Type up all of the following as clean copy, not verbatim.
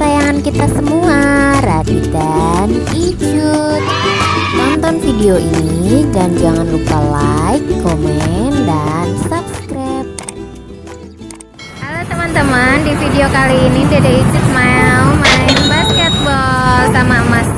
kesayangan kita semua, Radit dan Icut. Tonton video ini dan jangan lupa like, komen, dan subscribe. Halo teman-teman, di video kali ini Dede Icut mau main basketball sama Mas.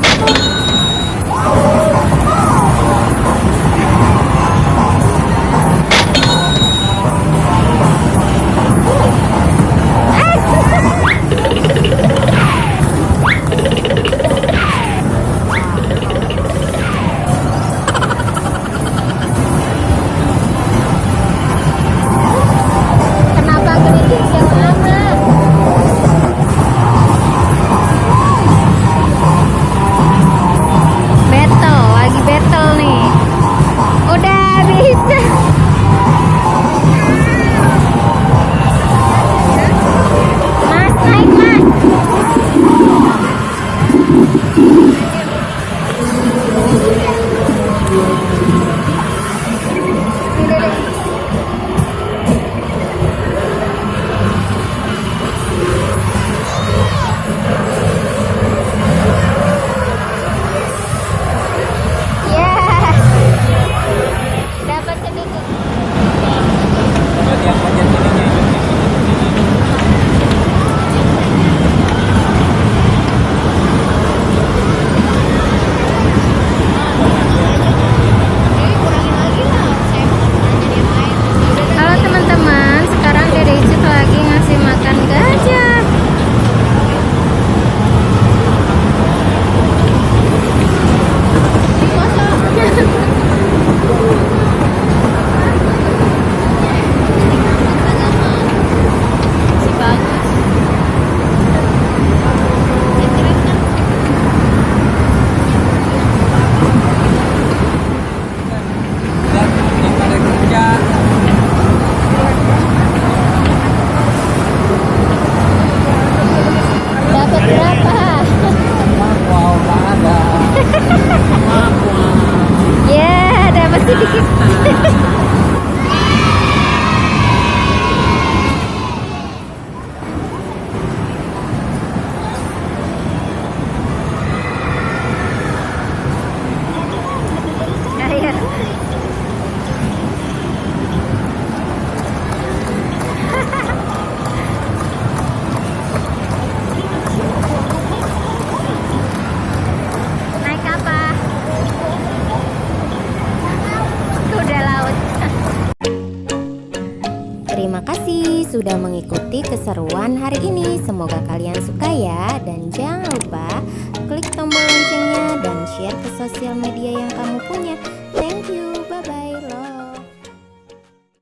Terima kasih sudah mengikuti keseruan hari ini. Semoga kalian suka ya. Dan jangan lupa klik tombol loncengnya dan share ke sosial media yang kamu punya. Thank you, bye-bye, love.